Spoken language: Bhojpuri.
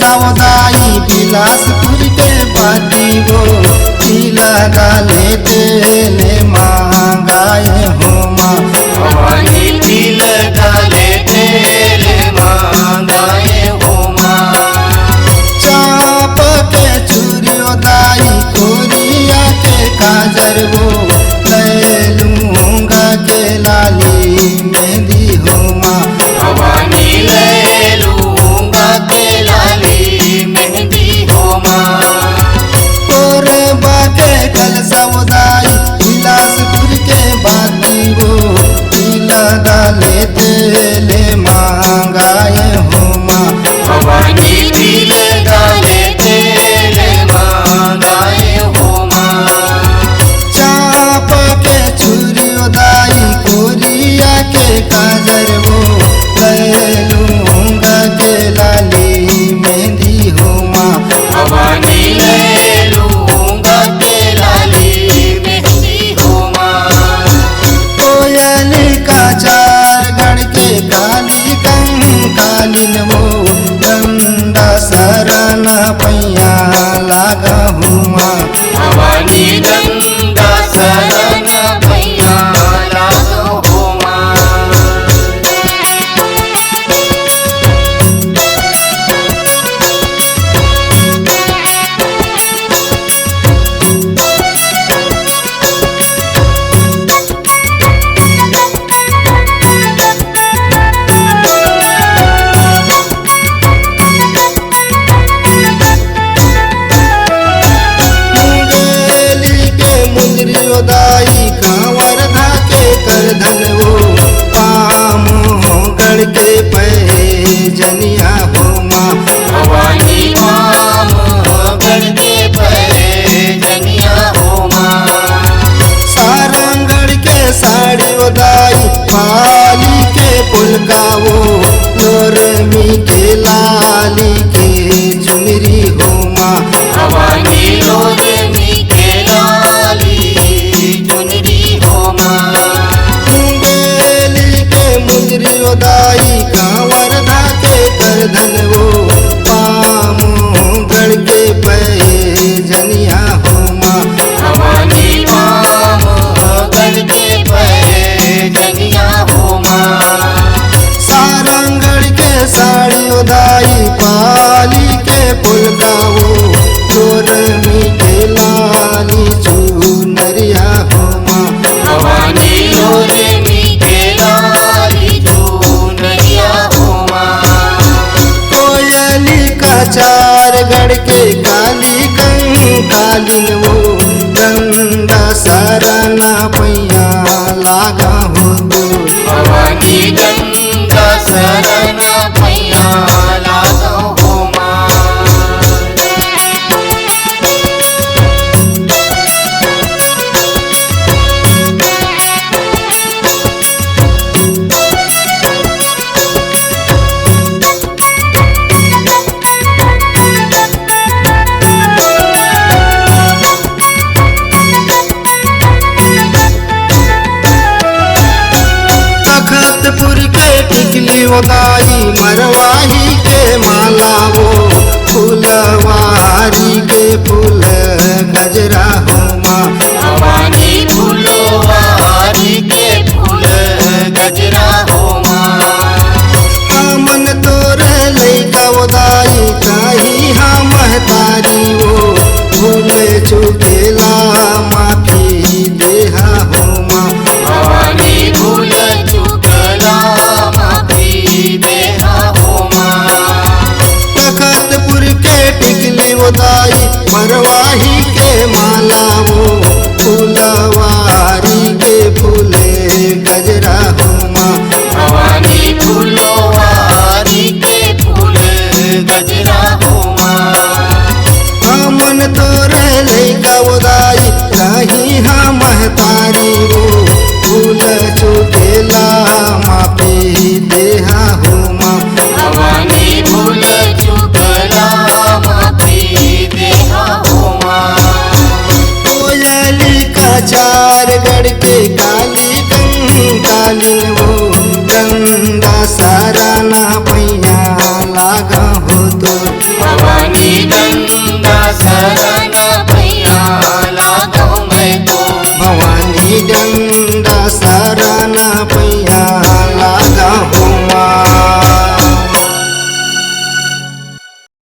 सौदाई बिलासपुर के बाती वो लगा लेते ले मांगाए हो माँ भवानी लगा लेते ले मांगाए हो माँ। चाप के चूड़ियोदाई कोरिया के काजर वो ले लूंगा के लाली मेहंदी हो माँ भवानी ले लूंगा के लाली मेहंदी हो माँ। कोरबा के कल सौदाई बिलासपुर के बाती वो लगा लेते ले मांगाए हो माँ भवानी लगा लेते ले मांगाए हो माँ। चाप के चूड़ियोदाई कोरिया के काजर वो ले लूंगा के लाली मेहंदी हो माँ भवानी ले लूंगा के लाली मेहंदी हो माँ। कोयल का चार गढ़ के काली कालीन वो डंडा सराना पैया लागा हूँ माँ भवानी गंगा शरण पैया लागो हो माँ। मुंगेली के मुंदरियोदाई कांवर धाके कर धन वो पामोगढ़ के पैजनिया हो माँ भवानी माम गढ़ के पैजनिया हो माँ। सारंगढ़ के साड़ी उदाई पाली के पुलका वो लोरमी के लाली के झुमरी हो माँ भवानी लोरमी के लाली चुनरी हो माँ। मुंगेली के मुंदरियोदाई कांवर धाके कर धन वो पामोगढ़ के पैजनिया हो माँ भवानी माम गढ़ के पैजनिया हो माँ। सारंगढ़ के साड़ी उदाई पाली के पुलका वो लोरमी के लाली चूनरिया हो माँ भवानी लोरमी के लाली चुनरिया हो माँ। कोयली का चार गढ़ के काली कालीन वो डंडा सराना पैया लागा हो तो भवानी गंगा शरण पैया लागो हो माँ। तखतपुर के टिकली उदाई मरवाही के माला वो फुलवारी के फूल गजरा हो माँ भवानी फूलवारी के फूल गजरा हो माँ। हमन तोर लैका उदाई चाही हम महतारी वो भूल चुकेला माफी देहा हो माँ भवानी भूल चुकला माफी देहा हो माँ। तखतपुर के टिकली उदाई मरवाही के माला वो फुलवारी के फूले गजरा हो माँ भवानी फूलवारी के फूल गजरा हो माँ। हमन तो